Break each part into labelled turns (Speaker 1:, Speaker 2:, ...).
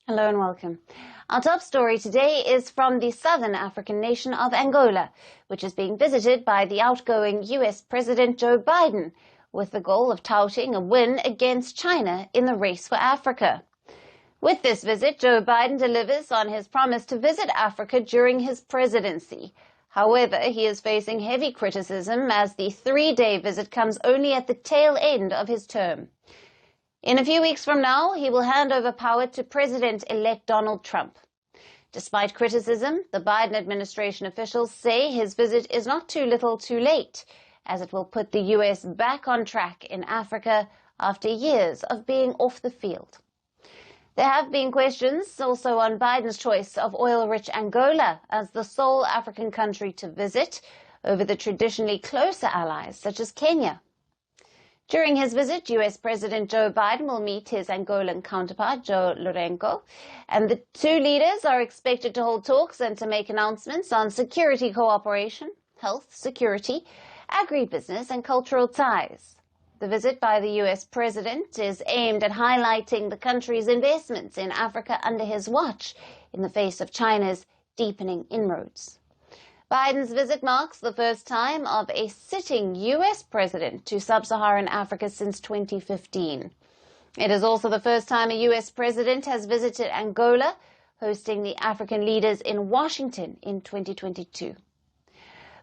Speaker 1: Hello and welcome. Our top story today is from the southern African nation of Angola, which is being visited by the outgoing US President Joe Biden, with the goal of touting a win against China in the race for Africa. With this visit, Joe Biden delivers on his promise to visit Africa during his presidency. However, he is facing heavy criticism as the three-day visit comes only at the tail end of his term. In a few weeks from now, he will hand over power to President-elect Donald Trump. Despite criticism, the Biden administration officials say his visit is not too little too late, as it will put the U.S. back on track in Africa after years of being off the field. There have been questions also on Biden's choice of oil-rich Angola as the sole African country to visit over the traditionally closer allies such as Kenya. During his visit, U.S. President Joe Biden will meet his Angolan counterpart, Joe Lourenço, and the two leaders are expected to hold talks and to make announcements on security cooperation, health, security, agribusiness, and cultural ties. The visit by the U.S. president is aimed at highlighting the country's investments in Africa under his watch in the face of China's deepening inroads. Biden's visit marks the first time of a sitting U.S. president to sub-Saharan Africa since 2015. It is also the first time a U.S. president has visited Angola, hosting the African leaders in Washington in 2022.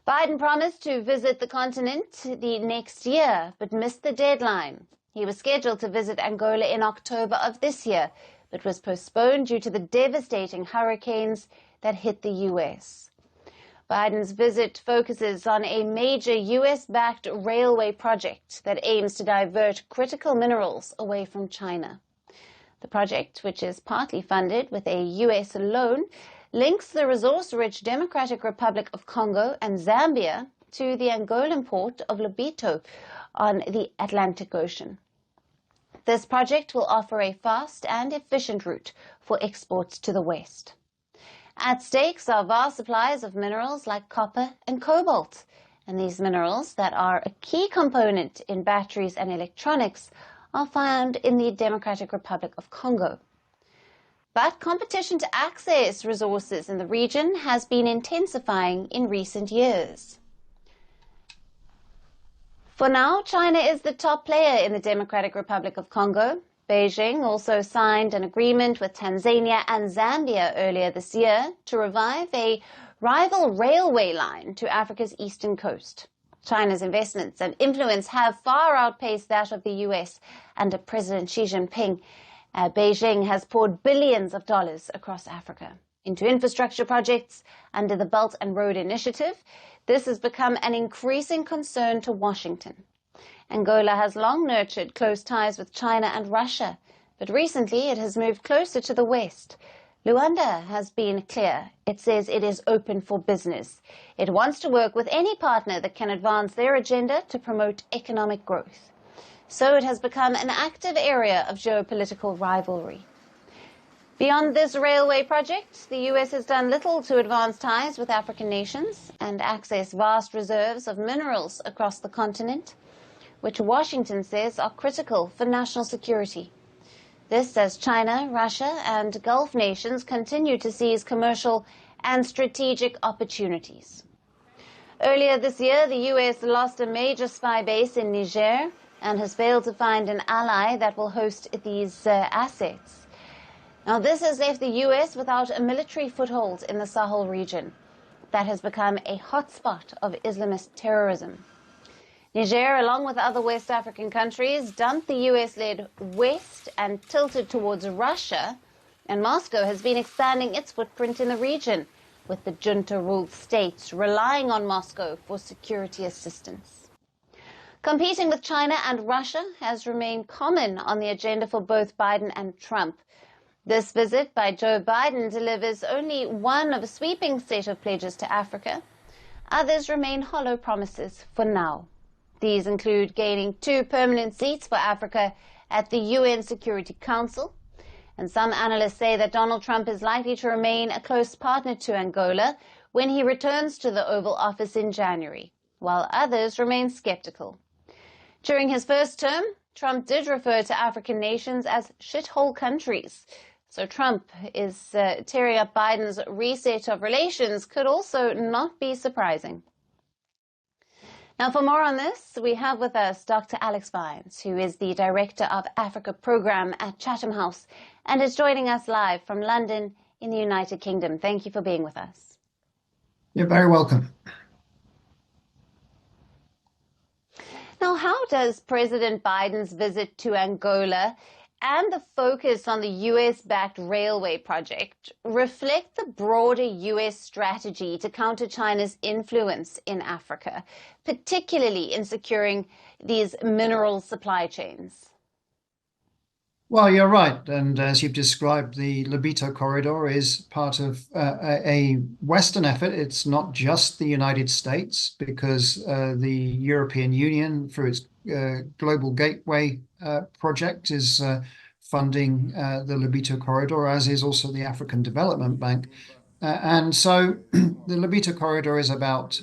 Speaker 1: Biden promised to visit the continent the next year, but missed the deadline. He was scheduled to visit Angola in October of this year, but was postponed due to the devastating hurricanes that hit the U.S. Biden's visit focuses on a major U.S.-backed railway project that aims to divert critical minerals away from China. The project, which is partly funded with a U.S. loan, links the resource-rich Democratic Republic of Congo and Zambia to the Angolan port of Lobito on the Atlantic Ocean. This project will offer a fast and efficient route for exports to the West. At stake are vast supplies of minerals like copper and cobalt, and these minerals that are a key component in batteries and electronics are found in the Democratic Republic of Congo. But competition to access resources in the region has been intensifying in recent years. For now, China is the top player in the Democratic Republic of Congo. Beijing also signed an agreement with Tanzania and Zambia earlier this year to revive a rival railway line to Africa's eastern coast. China's investments and influence have far outpaced that of the U.S. under President Xi Jinping. Beijing has poured billions of dollars across Africa into infrastructure projects under the Belt and Road Initiative. This has become an increasing concern to Washington. Angola has long nurtured close ties with China and Russia, but recently it has moved closer to the West. Luanda has been clear. It says it is open for business. It wants to work with any partner that can advance their agenda to promote economic growth. So it has become an active area of geopolitical rivalry. Beyond this railway project, the U.S. has done little to advance ties with African nations and access vast reserves of minerals across the continent, which Washington says are critical for national security. This as China, Russia, and Gulf nations continue to seize commercial and strategic opportunities. Earlier this year, the U.S. lost a major spy base in Niger and has failed to find an ally that will host these assets. Now, this has left the U.S. without a military foothold in the Sahel region that has become a hotspot of Islamist terrorism. Niger, along with other West African countries, dumped the U.S.-led West and tilted towards Russia, and Moscow has been expanding its footprint in the region, with the junta-ruled states relying on Moscow for security assistance. Competing with China and Russia has remained common on the agenda for both Biden and Trump. This visit by Joe Biden delivers only one of a sweeping set of pledges to Africa. Others remain hollow promises for now. These include gaining 2 permanent seats for Africa at the UN Security Council. And some analysts say that Donald Trump is likely to remain a close partner to Angola when he returns to the Oval Office in January, while others remain skeptical. During his first term, Trump did refer to African nations as shithole countries. So Trump is tearing up Biden's reset of relations could also not be surprising. Now, for more on this, we have with us Dr. Alex Vines, who is the Director of Africa Programme at Chatham House and is joining us live from London in the United Kingdom. Thank you for being with us.
Speaker 2: You're very welcome.
Speaker 1: Now, how does President Biden's visit to Angola and the focus on the US-backed railway project reflect the broader US strategy to counter China's influence in Africa, particularly in securing these mineral supply chains?
Speaker 2: Well, you're right. And as you've described, the Lobito corridor is part of a Western effort. It's not just the United States, because the European Union, through its Global Gateway project, is funding the Lobito corridor, as is also the African Development Bank. And so the Lobito corridor is about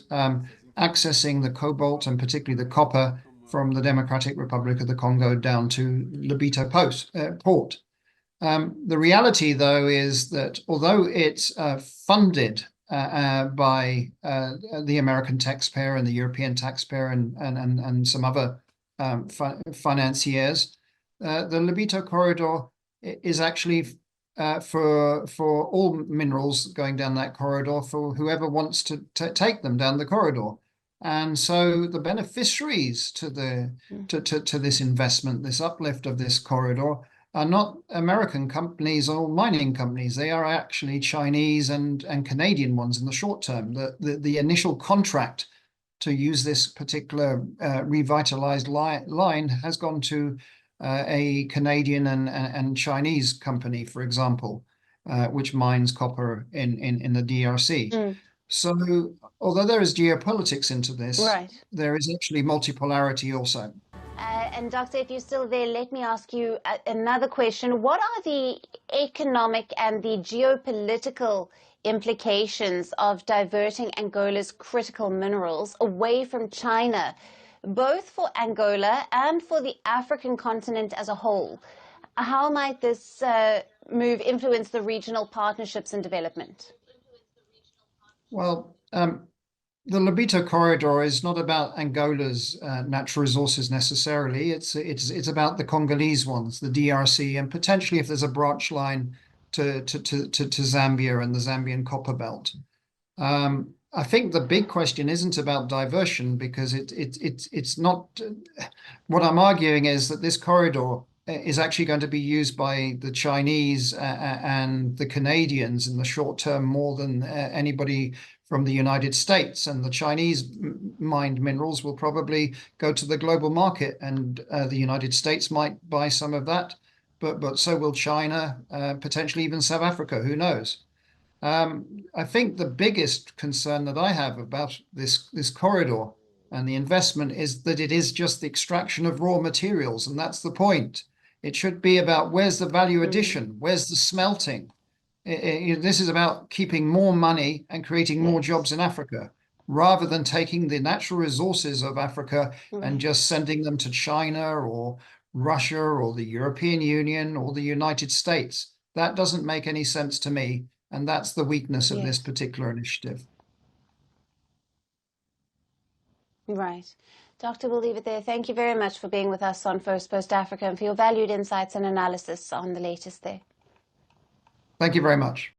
Speaker 2: accessing the cobalt and particularly the copper from the Democratic Republic of the Congo down to Lobito port. The reality, though, is that although it's funded by the American taxpayer and the European taxpayer and some other financiers, the Lobito corridor is actually for all minerals going down that corridor for whoever wants to take them down the corridor. And so the beneficiaries to this investment, this uplift of this corridor, are not American companies or mining companies. They are actually Chinese and Canadian ones in the short term. The initial contract to use this particular revitalized line has gone to a Canadian and Chinese company, for example, which mines copper in the DRC. So although there is geopolitics into this,
Speaker 1: Right.
Speaker 2: there is actually multipolarity also.
Speaker 1: And Doctor, if you're still there, let me ask you another question. What are the economic and the geopolitical implications of diverting Angola's critical minerals away from China, both for Angola and for the African continent as a whole? How might this move influence the regional partnerships and development?
Speaker 2: Well, the Lobito corridor is not about Angola's natural resources necessarily. It's about the Congolese ones, the DRC, and potentially if there's a branch line to Zambia and the Zambian copper belt. I think the big question isn't about diversion, because it's not. What I'm arguing is that this corridor is actually going to be used by the Chinese and the Canadians in the short term more than anybody from the United States. And the Chinese mined minerals will probably go to the global market, and the United States might buy some of that, but so will China, potentially even South Africa, who knows? I think the biggest concern that I have about this corridor and the investment is that it is just the extraction of raw materials, and that's the point. It should be about where's the value addition, where's the smelting. This is about keeping more money and creating more jobs in Africa, rather than taking the natural resources of Africa and just sending them to China or Russia or the European Union or the United States. That doesn't make any sense to me, and that's the weakness of this particular initiative.
Speaker 1: Right. Doctor, we'll leave it there. Thank you very much for being with us on Firstpost Africa and for your valued insights and analysis on the latest there.
Speaker 2: Thank you very much.